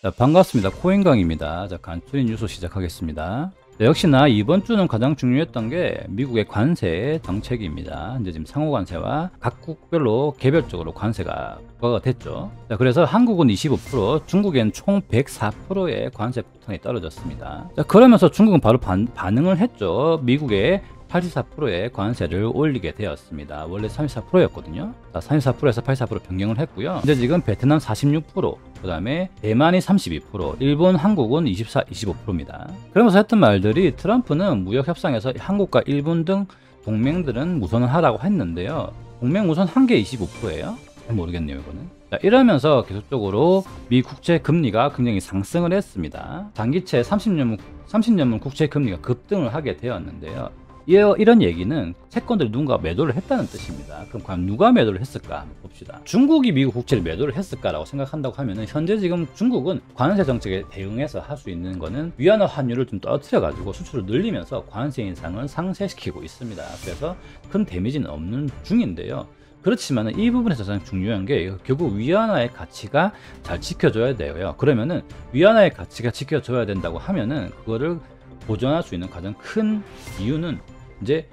자, 반갑습니다. 코인강입니다. 자, 간추린 뉴스 시작하겠습니다. 자, 역시나 이번 주는 가장 중요했던 게 미국의 관세 정책입니다. 이제 지금 상호 관세와 각국별로 개별적으로 관세가 부과가 됐죠. 자, 그래서 한국은 25%, 중국엔 총 104%의 관세 폭탄이 떨어졌습니다. 자, 그러면서 중국은 바로 반응을 했죠. 미국의 84%의 관세를 올리게 되었습니다. 원래 34%였거든요. 자, 34%에서 84% 변경을 했고요. 이제 지금 베트남 46%, 그 다음에 대만이 32%, 일본, 한국은 25%입니다. 그러면서 했던 말들이 트럼프는 무역 협상에서 한국과 일본 등 동맹들은 무선을 하라고 했는데요. 동맹 무선 한 개 25%예요? 모르겠네요, 이거는. 자, 이러면서 계속적으로 미 국채 금리가 굉장히 상승을 했습니다. 장기채 30년물 국채 금리가 급등을 하게 되었는데요. 이런 얘기는 채권들이 누군가 매도를 했다는 뜻입니다. 그럼 과연 누가 매도를 했을까 한번 봅시다. 중국이 미국 국채를 매도를 했을까라고 생각한다고 하면은 현재 지금 중국은 관세 정책에 대응해서 할 수 있는 거는 위안화 환율을 좀 떨어뜨려 가지고 수출을 늘리면서 관세 인상을 상쇄시키고 있습니다. 그래서 큰 데미지는 없는 중인데요. 그렇지만 이 부분에서 가장 중요한 게 결국 위안화의 가치가 잘 지켜줘야 돼요. 그러면은 위안화의 가치가 지켜줘야 된다고 하면은 그거를 보존할 수 있는 가장 큰 이유는 이제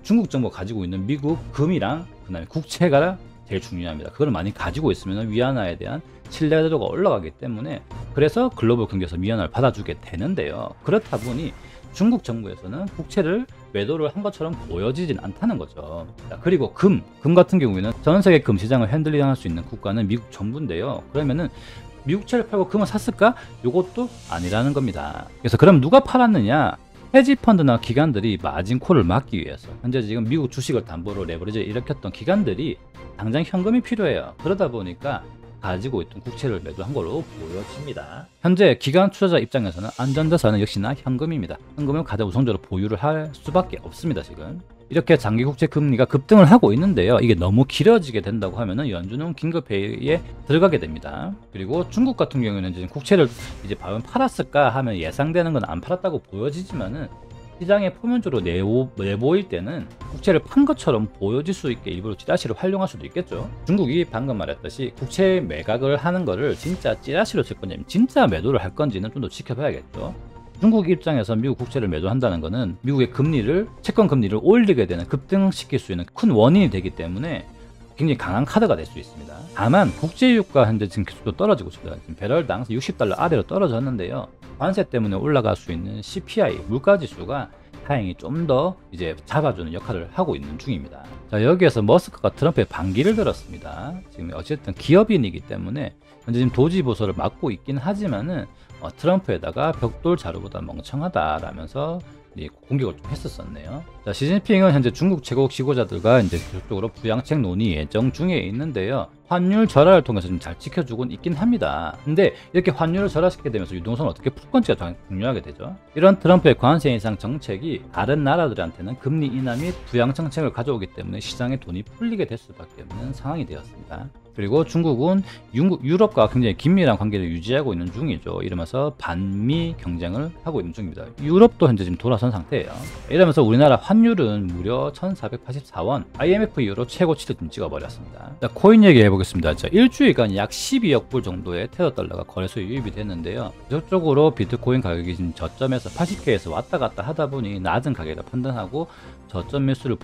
중국 정부가 가지고 있는 미국 금이랑 그다음에 국채가 제일 중요합니다. 그걸 많이 가지고 있으면 위안화에 대한 신뢰도가 올라가기 때문에 그래서 글로벌 경제에서 위안화를 받아주게 되는데요. 그렇다 보니 중국 정부에서는 국채를 매도를 한 것처럼 보여지진 않다는 거죠. 자, 그리고 금 같은 경우에는 전 세계 금 시장을 핸들링할 수 있는 국가는 미국 정부인데요. 그러면은 미국채를 팔고 금을 샀을까? 이것도 아니라는 겁니다. 그래서 그럼 누가 팔았느냐? 헤지펀드나 기관들이 마진콜을 막기 위해서 현재 지금 미국 주식을 담보로 레버리지를 일으켰던 기관들이 당장 현금이 필요해요. 그러다 보니까 가지고 있던 국채를 매도한 걸로 보여집니다. 현재 기관 투자자 입장에서는 안전자산은 역시나 현금입니다. 현금을 가장 우선적으로 보유를 할 수밖에 없습니다. 지금 이렇게 장기 국채 금리가 급등을 하고 있는데요. 이게 너무 길어지게 된다고 하면은 연준은 긴급회의에 들어가게 됩니다. 그리고 중국 같은 경우에는 지금 국채를 이제 과연 팔았을까 하면 예상되는 건 안 팔았다고 보여지지만은 시장에 표면적으로 내보일 때는 국채를 판 것처럼 보여질 수 있게 일부러 찌라시를 활용할 수도 있겠죠. 중국이 방금 말했듯이 국채 매각을 하는 거를 진짜 찌라시로 칠 건지 진짜 매도를 할 건지는 좀 더 지켜봐야겠죠. 중국 입장에서 미국 국채를 매도한다는 것은 미국의 금리를 채권 금리를 올리게 되는 급등시킬 수 있는 큰 원인이 되기 때문에 굉장히 강한 카드가 될 수 있습니다. 다만 국제유가 현재 지금 계속 떨어지고 있습니다. 지금 배럴당 60달러 아래로 떨어졌는데요. 관세 때문에 올라갈 수 있는 CPI 물가지수가 다행히 좀 더 이제 잡아주는 역할을 하고 있는 중입니다. 자, 여기에서 머스크가 트럼프의 반기를 들었습니다. 지금 어쨌든 기업인이기 때문에 현재 지금 도지 보수를 맡고 있긴 하지만은 트럼프에다가 벽돌 자루보다 멍청하다라면서 공격을 좀 했었었네요. 자, 시진핑은 현재 중국 최고 지도자들과 이제 계속적으로 부양책 논의 예정 중에 있는데요. 환율 절하를 통해서 좀 잘 지켜주곤 있긴 합니다. 근데 이렇게 환율을 절하시게 되면서 유동성을 어떻게 풀 건지가 중요하게 되죠. 이런 트럼프의 관세 인상 정책이 다른 나라들한테는 금리 인하 및 부양 정책을 가져오기 때문에 시장에 돈이 풀리게 될 수밖에 없는 상황이 되었습니다. 그리고 중국은 유럽과 굉장히 긴밀한 관계를 유지하고 있는 중이죠. 이러면서 반미 경쟁을 하고 있는 중입니다. 유럽도 현재 지금 돌아선 상태예요. 이러면서 우리나라 환율은 무려 1484원, IMF 이후로 최고치를 좀 찍어버렸습니다. 자, 코인 얘기 해보겠습니다. 자, 일주일간 약 12억 불 정도의 테더 달러가 거래소에 유입이 됐는데요. 저쪽으로 비트코인 가격이 지금 저점에서 80K에서 왔다 갔다 하다 보니 낮은 가격을 판단하고 저점 매수를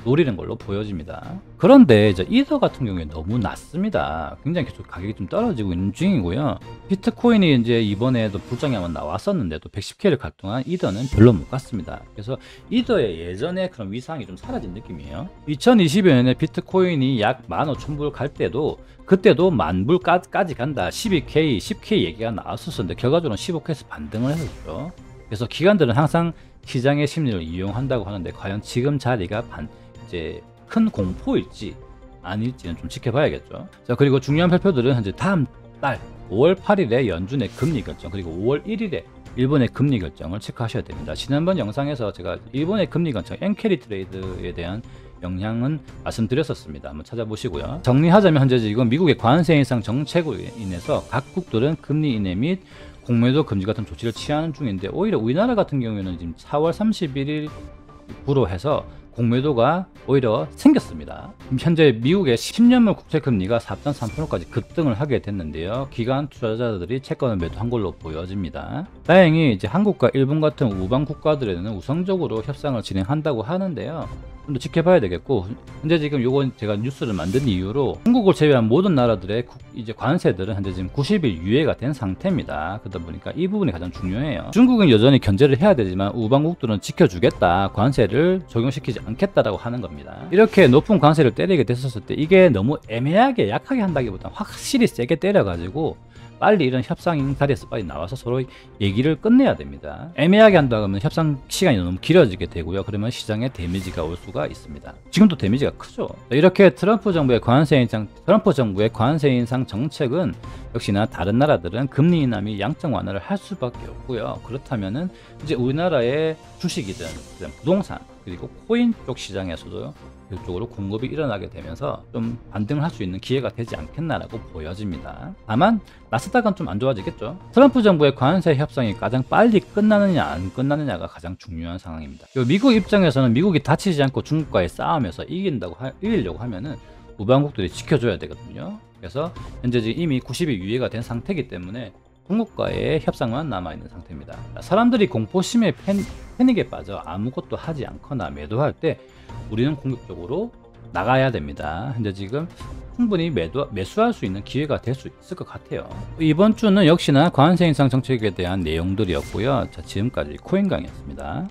노리는 걸로 보여집니다. 그런데 이제 이더 같은 경우에 너무 낮습니다. 굉장히 계속 가격이 좀 떨어지고 있는 중이고요. 비트코인이 이제 이번에도 불장이 한번 나왔었는데도 110K를 갈 동안 이더는 별로 못 갔습니다. 그래서 이더의 예전에 그런 위상이 좀 사라진 느낌이에요. 2020년에 비트코인이 약 15,000불 갈 때도 그때도 10,000불까지 간다, 12K, 10K 얘기가 나왔었는데 결과적으로는 15K에서 반등을 했었죠. 그래서 기관들은 항상 시장의 심리를 이용한다고 하는데 과연 지금 자리가 이제 큰 공포일지 아닐지는 좀 지켜봐야겠죠. 자, 그리고 중요한 발표들은 현재 다음 달 5월 8일에 연준의 금리 결정, 그리고 5월 1일에 일본의 금리 결정을 체크하셔야 됩니다. 지난번 영상에서 제가 일본의 금리 결정, 엔캐리 트레이드에 대한 영향은 말씀드렸었습니다. 한번 찾아보시고요. 정리하자면 현재 지금 미국의 관세 인상 정책으로 인해서 각국들은 금리 인하 및 공매도 금지 같은 조치를 취하는 중인데 오히려 우리나라 같은 경우에는 지금 4월 31일부로 해서 공매도가 오히려 생겼습니다. 현재 미국의 10년물 국채 금리가 4.3%까지 급등을 하게 됐는데요. 기관 투자자들이 채권을 매도한 걸로 보여집니다. 다행히 이제 한국과 일본 같은 우방 국가들에는 우선적으로 협상을 진행한다고 하는데요. 좀 더 지켜봐야 되겠고, 현재 지금 요건 제가 뉴스를 만든 이유로 한국을 제외한 모든 나라들의 이제 관세들은 현재 지금 90일 유예가 된 상태입니다. 그러다 보니까 이 부분이 가장 중요해요. 중국은 여전히 견제를 해야 되지만 우방국들은 지켜주겠다, 관세를 적용시키지 않겠다라고 하는 겁니다. 이렇게 높은 관세를 때리게 됐었을 때 이게 너무 애매하게 약하게 한다기보다 확실히 세게 때려가지고 빨리 이런 협상 자리에서 빨리 나와서 서로 얘기를 끝내야 됩니다. 애매하게 한다 그러면 협상 시간이 너무 길어지게 되고요. 그러면 시장에 데미지가 올 수가 있습니다. 지금도 데미지가 크죠. 이렇게 트럼프 정부의 관세 인상 정책은 역시나 다른 나라들은 금리 인하 및 양적 완화를 할 수밖에 없고요. 그렇다면은 이제 우리나라의 주식이든 부동산 그리고 코인 쪽 시장에서도 이쪽으로 공급이 일어나게 되면서 좀 반등을 할 수 있는 기회가 되지 않겠나라고 보여집니다. 다만 나스닥은 좀 안 좋아지겠죠. 트럼프 정부의 관세 협상이 가장 빨리 끝나느냐 안 끝나느냐가 가장 중요한 상황입니다. 미국 입장에서는 미국이 다치지 않고 중국과의 싸움에서 이기려고 하면은 우방국들이 지켜줘야 되거든요. 그래서 현재 지금 이미 90일 유예가 된 상태이기 때문에 중국과의 협상만 남아있는 상태입니다. 사람들이 공포심에 패닉에 빠져 아무것도 하지 않거나 매도할 때 우리는 공격적으로 나가야 됩니다. 현재 지금 충분히 매수할 수 있는 기회가 될 수 있을 것 같아요. 이번 주는 역시나 관세 인상 정책에 대한 내용들이었고요. 자, 지금까지 코인강이었습니다.